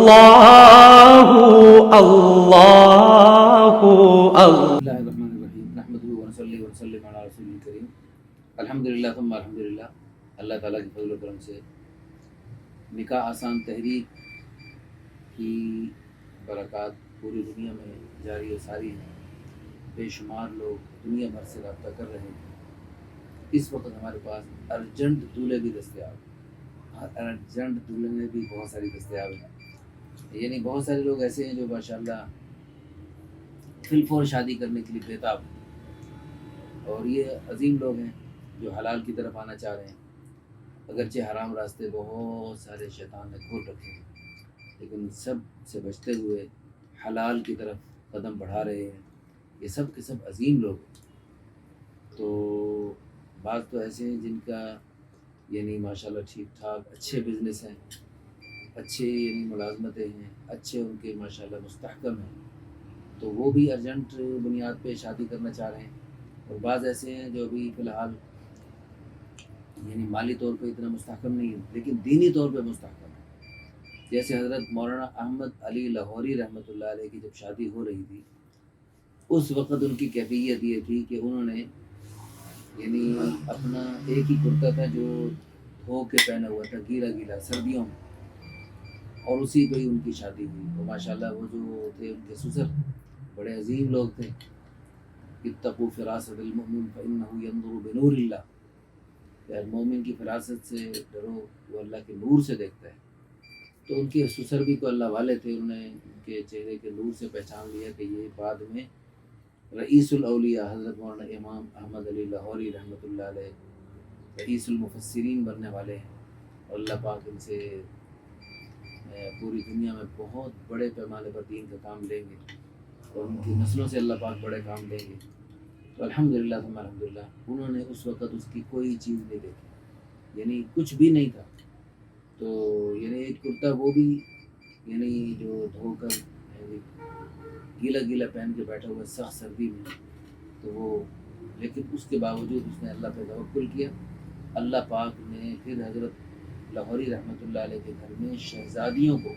اللہ الرحمن الرحیم نحمدہ ونصلی ونسلم علی رسول الکریم الحمدللہ ثم الحمدللہ۔ اللہ تعالیٰ کے فضل و کرم سے نکاح آسان تحریک کی برکات پوری دنیا میں جاری و ساری ہیں۔ بے شمار لوگ دنیا بھر سے رابطہ کر رہے ہیں۔ اس وقت ہمارے پاس ارجنٹ دولہے بھی دستیاب ہیں، ارجنٹ دولہنیں بھی بہت ساری دستیاب ہیں، یعنی بہت سارے لوگ ایسے ہیں جو ماشاءاللہ فی الفور شادی کرنے کے لیے بےتاب ہیں، اور یہ عظیم لوگ ہیں جو حلال کی طرف آنا چاہ رہے ہیں۔ اگرچہ حرام راستے بہت سارے شیطان نے کھول رکھے ہیں، لیکن سب سے بچتے ہوئے حلال کی طرف قدم بڑھا رہے ہیں۔ یہ سب کے سب عظیم لوگ ہیں۔ تو بعض تو ایسے ہیں جن کا یعنی ماشاءاللہ ٹھیک ٹھاک اچھے بزنس ہیں، اچھے یعنی ملازمتیں ہیں، اچھے ان کے ماشاءاللہ مستحکم ہیں، تو وہ بھی ارجنٹ بنیاد پہ شادی کرنا چاہ رہے ہیں۔ اور بعض ایسے ہیں جو ابھی فی الحال یعنی مالی طور پہ اتنا مستحکم نہیں ہے، لیکن دینی طور پہ مستحکم ہے۔ جیسے حضرت مولانا احمد علی لاہوری رحمۃ اللہ علیہ کی جب شادی ہو رہی تھی، اس وقت ان کی کیفیت یہ تھی کہ انہوں نے یعنی اپنا ایک ہی کرتا تھا جو دھو کے پہنا ہوا تھا، گیلا گیلا سردیوں میں، اور اسی پہ ہی ان کی شادی ہوئی۔ اور ماشاءاللہ وہ جو تھے ان کے سسر بڑے عظیم لوگ تھے۔ اتقوا فراست المؤمن فإنه ينظر بنور اللہ، کہ مومن کی فراست سے ڈرو، وہ اللہ کے نور سے دیکھتا ہے۔ تو ان کے سسر بھی تو اللہ والے تھے، انہوں نے ان کے چہرے کے نور سے پہچان لیا کہ یہ بعد میں رئیس الاولیاء حضرت مولانا امام احمد علی لاہوری رحمۃ اللہ علیہ رئیس المفسرین بننے والے ہیں، اور اللہ پاک ان سے پوری دنیا میں بہت بڑے پیمانے پر دین کا کام لیں گے، اور ان کی نسلوں سے اللہ پاک بڑے کام لیں گے۔ تو الحمدللہ ثم الحمدللہ انہوں نے اس وقت اس کی کوئی چیز نہیں دیکھی، یعنی کچھ بھی نہیں تھا۔ تو یعنی ایک کرتا وہ بھی یعنی جو دھو کر یعنی گیلا گیلا پہن کے بیٹھا ہوا سخت سردی میں، تو وہ لیکن اس کے باوجود اس نے اللہ پہ توکل کیا۔ اللہ پاک نے پھر حضرت لاہوری رحمۃ اللہ علیہ کے گھر میں شہزادیوں کو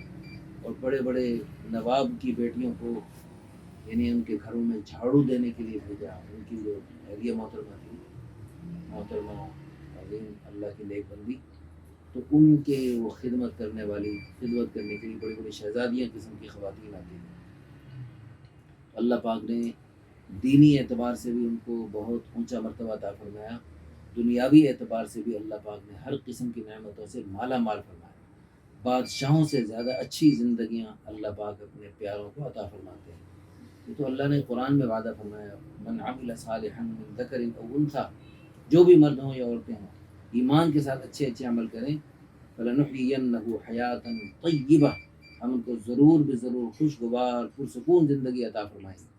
اور بڑے بڑے نواب کی بیٹیوں کو یعنی ان کے گھروں میں جھاڑو دینے کے لیے بھیجا۔ ان کی جو اہلیہ محترمہ تھی، محترمہ عظیم اللہ کی نیک بندی، تو ان کے وہ خدمت کرنے والی، خدمت کرنے کے لیے بڑی بڑی شہزادیاں قسم کی خواتین آتی ہیں۔ اللہ پاک نے دینی اعتبار سے بھی ان کو بہت اونچا مرتبہ عطا فرمایا، دنیاوی اعتبار سے بھی اللہ پاک نے ہر قسم کی نعمتوں سے مالا مال فرمایا۔ بادشاہوں سے زیادہ اچھی زندگیاں اللہ پاک اپنے پیاروں کو عطا فرماتے ہیں۔ یہ تو اللہ نے قرآن میں وعدہ فرمایا، من عمل صالحا من ذکر او انثی، جو بھی مرد ہوں یا عورتیں ہوں ایمان کے ساتھ اچھے اچھے عمل کریں، فلنحیینہ حیاتا طیبہ، ہم ان کو ضرور بضرور خوشگوار پرسکون زندگی عطا فرمائیں گے۔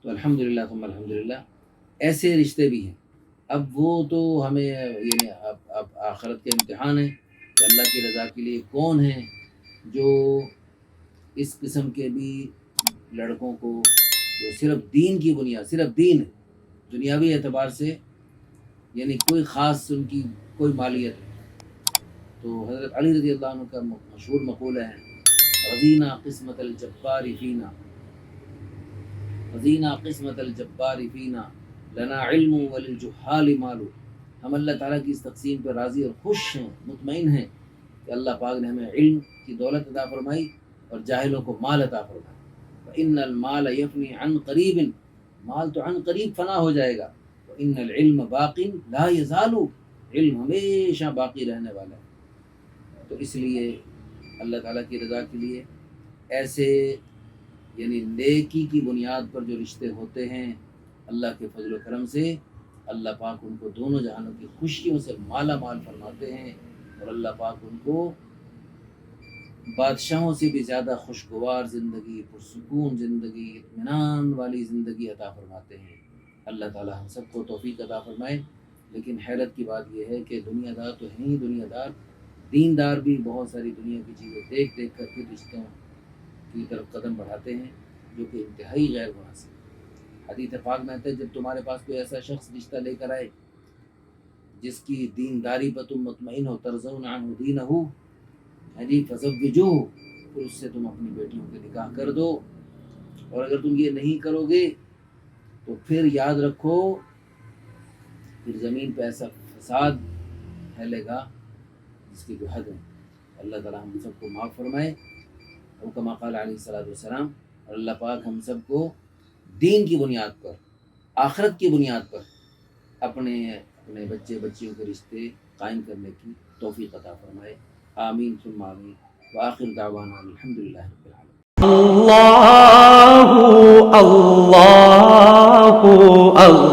تو الحمدللہ ثم الحمدللہ ایسے رشتے بھی ہیں۔ اب وہ تو ہمیں یعنی اب آخرت کے امتحان ہیں کہ اللہ کی رضا کے لیے کون ہیں جو اس قسم کے بھی لڑکوں کو جو صرف دین کی بنیاد، صرف دین ہے، دنیاوی اعتبار سے یعنی کوئی خاص ان کی کوئی مالیت نہیں۔ تو حضرت علی رضی اللہ عنہ کا مشہور مقولہ ہے، رضینا قسمت الجبار فینا، رضینا قسمت الجبار فینا لنا علم وللجہال مال۔ ہم اللہ تعالیٰ کی اس تقسیم پہ راضی اور خوش ہیں، مطمئن ہیں کہ اللہ پاک نے ہمیں علم کی دولت عطا فرمائی اور جاہلوں کو مال عطا فرمائی۔ وَإِنَّ الْمَالَ يَفْنِي عَنْ قَرِيبٍ، مال تو عن قریب فنا ہو جائے گا۔ وَإِنَّ الْعِلْمَ بَاقٍ لَا يَزَالُ، علم ہمیشہ باقی رہنے والا ہے۔ تو اس لیے اللہ تعالیٰ کی رضا کے لیے ایسے یعنی نیکی کی بنیاد پر جو رشتے ہوتے ہیں، اللہ کے فضل و کرم سے اللہ پاک ان کو دونوں جہانوں کی خوشیوں سے مالا مال فرماتے ہیں، اور اللہ پاک ان کو بادشاہوں سے بھی زیادہ خوشگوار زندگی، پرسکون زندگی، اطمینان والی زندگی عطا فرماتے ہیں۔ اللہ تعالیٰ ہم سب کو توفیق عطا فرمائے۔ لیکن حیرت کی بات یہ ہے کہ دنیا دار تو ہیں ہی دنیا دار، دیندار بھی بہت ساری دنیا کی چیزیں دیکھ دیکھ کر پھر رشتوں کی طرف قدم بڑھاتے ہیں، جو کہ انتہائی غیر مناسب۔ حدیث پاک میں آتا ہے، جب تمہارے پاس کوئی ایسا شخص رشتہ لے کر آئے جس کی دینداری پر تم مطمئن ہو، ترضون عنہ دینہ فزوجوہ، پھر اس سے تم اپنی بیٹیوں کے نکاح کر دو، اور اگر تم یہ نہیں کرو گے تو پھر یاد رکھو پھر زمین پہ ایسا فساد پھیلے گا جس کی کوئی حد ہے۔ اللہ تعالیٰ ہم سب کو معاف فرمائے، اور کما قال علیہ الصلوۃ والسلام، اور اللہ پاک ہم سب کو دین کی بنیاد پر، آخرت کی بنیاد پر اپنے بچے بچیوں کے رشتے قائم کرنے کی توفیق عطا فرمائے۔ آمین ثم آمین، وآخر دعوانا الحمدللہ رب العالمین۔ اللہ اللہ اللہ